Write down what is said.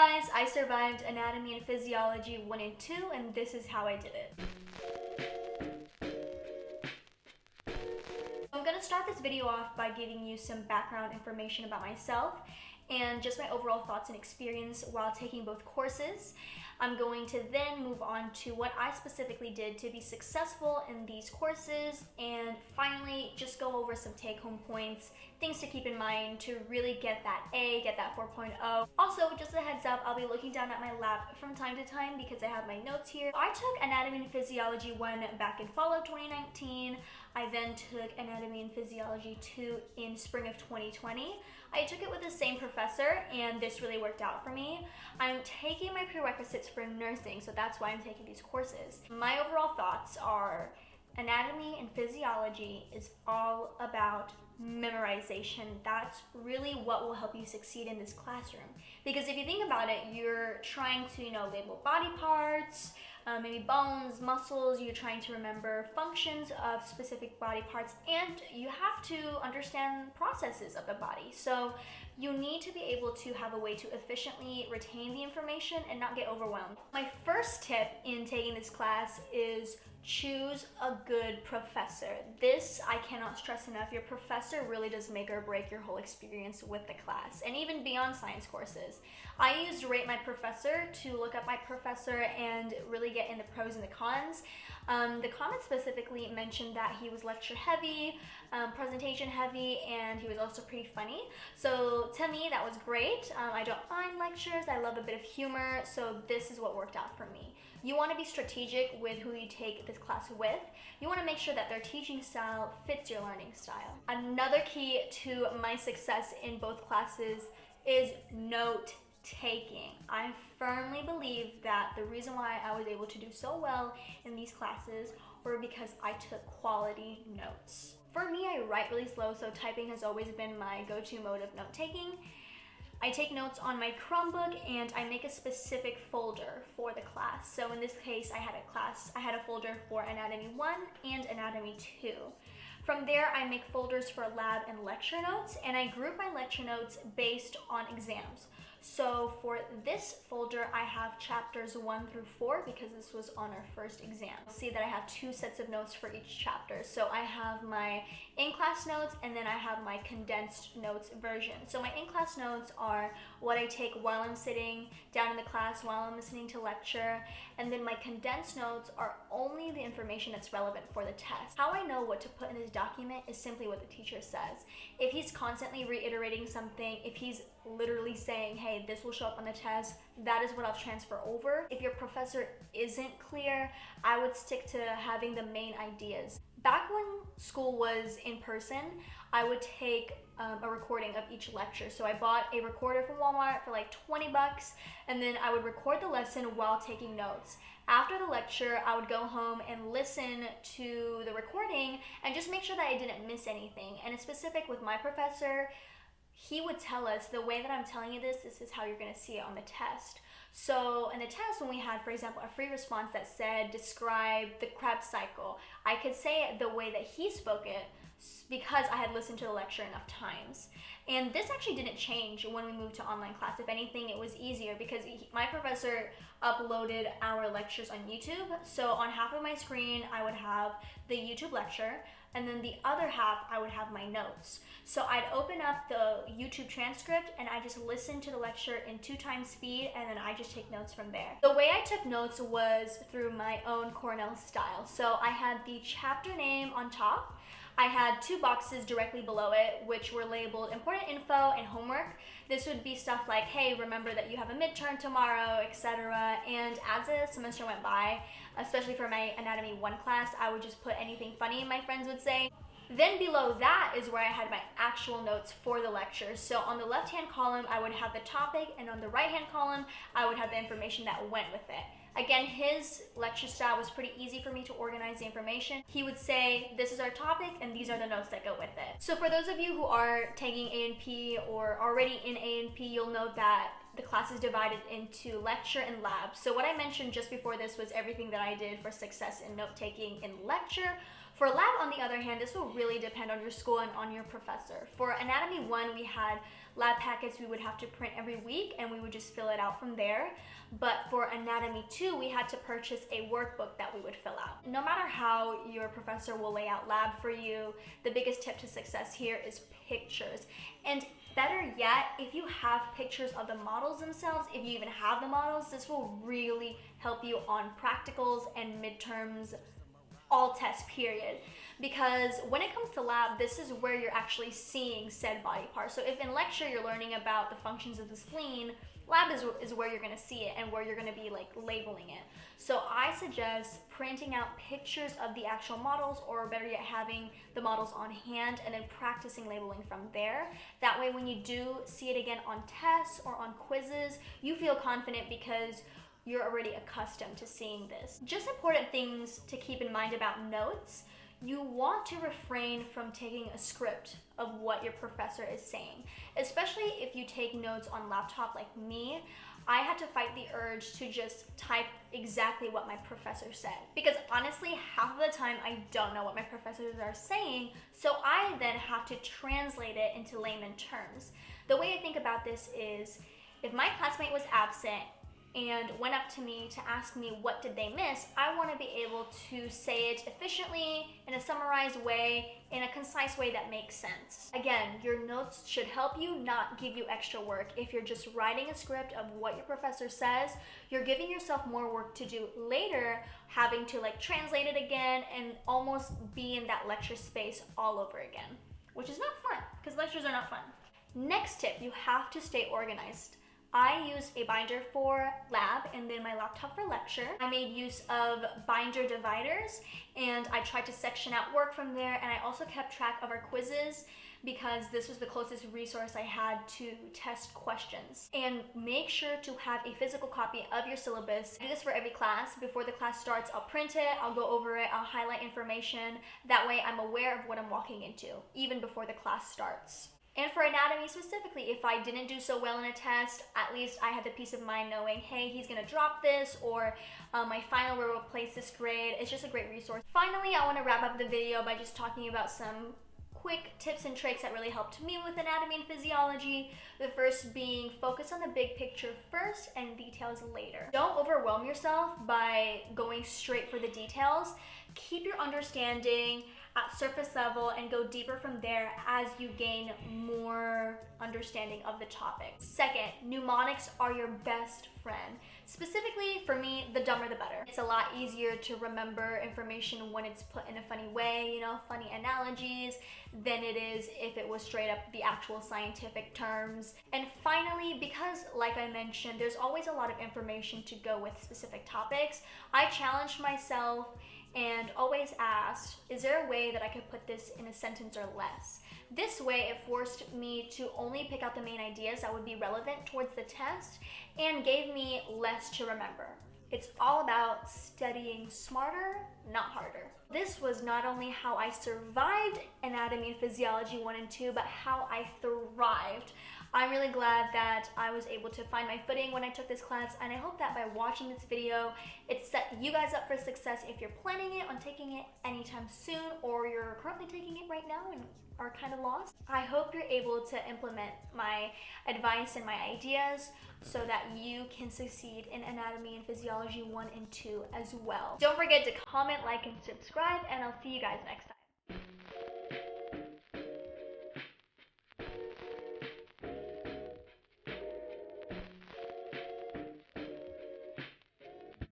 guys, I survived Anatomy and Physiology 1 and 2, and this is how I did it. I'm going to start this video off by giving you some background information about myself and just my overall thoughts and experience while taking both courses. I'm going to then move on to what I specifically did to be successful in these courses, and finally just go over some take-home points, things to keep in mind to really get that A, get that 4.0. Also, just a heads up, I'll be looking down at my lap from time to time because I have my notes here. I took Anatomy and Physiology 1 back in fall of 2019. I then took Anatomy and Physiology 2 in spring of 2020. I took it with the same professor, and this really worked out for me. I'm taking my prerequisites for nursing, so that's why I'm taking these courses. My overall thoughts are Anatomy and Physiology is all about memorization. That's really what will help you succeed in this classroom. Because if you think about it, you're trying to, label body parts, maybe bones, muscles, you're trying to remember functions of specific body parts, and you have to understand processes of the body. So you need to be able to have a way to efficiently retain the information and not get overwhelmed. My first tip in taking this class is choose a good professor. This, I cannot stress enough, your professor really does make or break your whole experience with the class, and even beyond science courses. I used Rate My Professor to look up my professor and really get in the pros and the cons. The comments specifically mentioned that he was lecture heavy, presentation heavy, and he was also pretty funny. So to me, that was great. I don't mind lectures. I love a bit of humor, so this is what worked out for me. You want to be strategic with who you take this class with. You want to make sure that their teaching style fits your learning style. Another key to my success in both classes is note-taking. I firmly believe that the reason why I was able to do so well in these classes were because I took quality notes. For me, I write really slow, so typing has always been my go-to mode of note-taking. I take notes on my Chromebook, and I make a specific folder for the class. So in this case, I had a folder for Anatomy 1 and Anatomy 2. From there, I make folders for lab and lecture notes, and I group my lecture notes based on exams. So for this folder, I have chapters 1 through 4 because this was on our first exam. You'll see that I have 2 sets of notes for each chapter. So I have my in-class notes, and then I have my condensed notes version. So my in-class notes are what I take while I'm sitting down in the class, while I'm listening to lecture, and then my condensed notes are only the information that's relevant for the test. How I know what to put in this document is simply what the teacher says. If he's constantly reiterating something, if he's literally saying, hey, this will show up on the test, that is what I'll transfer over. If your professor isn't clear, I would stick to having the main ideas. Back when school was in person, I would take a recording of each lecture. So I bought a recorder from Walmart for like 20 bucks, and then I would record the lesson while taking notes. After the lecture, I would go home and listen to the recording and just make sure that I didn't miss anything. And in specific with my professor, he would tell us, the way that I'm telling you this is how you're going to see it on the test. So in the test, when we had, for example, a free response that said, describe the Krebs cycle, I could say it the way that he spoke it because I had listened to the lecture enough times. And this actually didn't change when we moved to online class. If anything, it was easier because my professor uploaded our lectures on YouTube. So on half of my screen, I would have the YouTube lecture, and then the other half, I would have my notes. So I'd open up the YouTube transcript and I just listen to the lecture in 2 times speed, and then I just take notes from there. The way I took notes was through my own Cornell style. So I had the chapter name on top. I had 2 boxes directly below it, which were labeled important info and homework. This would be stuff like, hey, remember that you have a midterm tomorrow, etc. And as the semester went by, especially for my Anatomy 1 class, I would just put anything funny my friends would say. Then below that is where I had my actual notes for the lecture. So on the left-hand column, I would have the topic, and on the right-hand column, I would have the information that went with it. Again, his lecture style was pretty easy for me to organize the information. He would say, this is our topic, and these are the notes that go with it. So for those of you who are taking A&P or already in A&P, you'll know that the class is divided into lecture and lab. So what I mentioned just before this was everything that I did for success in note-taking in lecture. For lab, on the other hand, this will really depend on your school and on your professor. For Anatomy 1, we had lab packets we would have to print every week, and we would just fill it out from there. But for Anatomy 2, we had to purchase a workbook that we would fill out. No matter how your professor will lay out lab for you, the biggest tip to success here is pictures. And better yet, if you have pictures of the models themselves, if you even have the models, this will really help you on practicals and midterms, all tests, period. Because when it comes to lab, this is where you're actually seeing said body part. So if in lecture you're learning about the functions of the spleen, lab is where you're going to see it and where you're going to be like labeling it. So I suggest printing out pictures of the actual models, or better yet, having the models on hand and then practicing labeling from there. That way when you do see it again on tests or on quizzes, you feel confident because you're already accustomed to seeing this. Just important things to keep in mind about notes. You want to refrain from taking a script of what your professor is saying, especially if you take notes on laptop like me. I had to fight the urge to just type exactly what my professor said, because honestly, half of the time I don't know what my professors are saying, so I then have to translate it into layman terms. The way I think about this is, if my classmate was absent and went up to me to ask me what did they miss, I want to be able to say it efficiently, in a summarized way, in a concise way that makes sense. Again, your notes should help you, not give you extra work. If you're just writing a script of what your professor says, you're giving yourself more work to do later, having to like translate it again and almost be in that lecture space all over again, which is not fun, because lectures are not fun. Next tip, you have to stay organized. I used a binder for lab and then my laptop for lecture. I made use of binder dividers and I tried to section out work from there, and I also kept track of our quizzes because this was the closest resource I had to test questions. And make sure to have a physical copy of your syllabus. I do this for every class. Before the class starts, I'll print it, I'll go over it, I'll highlight information. That way I'm aware of what I'm walking into, even before the class starts. And for anatomy specifically, if I didn't do so well in a test, at least I had the peace of mind knowing, hey, he's gonna drop this, or my final will replace this grade. It's just a great resource. Finally, I wanna wrap up the video by just talking about some quick tips and tricks that really helped me with anatomy and physiology. The first being focus on the big picture first and details later. Don't overwhelm yourself by going straight for the details. Keep your understanding at surface level and go deeper from there as you gain more understanding of the topic. Second, mnemonics are your best friend. Specifically for me, the dumber the better. It's a lot easier to remember information when it's put in a funny way, you know, funny analogies, than it is if it was straight up the actual scientific terms. And finally, because like I mentioned, there's always a lot of information to go with specific topics, I challenged myself and always asked, is there a way that I could put this in a sentence or less? This way, it forced me to only pick out the main ideas that would be relevant towards the test and gave me less to remember. It's all about studying smarter, not harder. This was not only how I survived Anatomy and Physiology 1 and 2, but how I thrived. I'm really glad that I was able to find my footing when I took this class, and I hope that by watching this video, it set you guys up for success if you're planning it on taking it anytime soon, or you're currently taking it right now and are kind of lost. I hope you're able to implement my advice and my ideas so that you can succeed in Anatomy and Physiology 1 and 2 as well. Don't forget to comment, like, and subscribe, and I'll see you guys next time.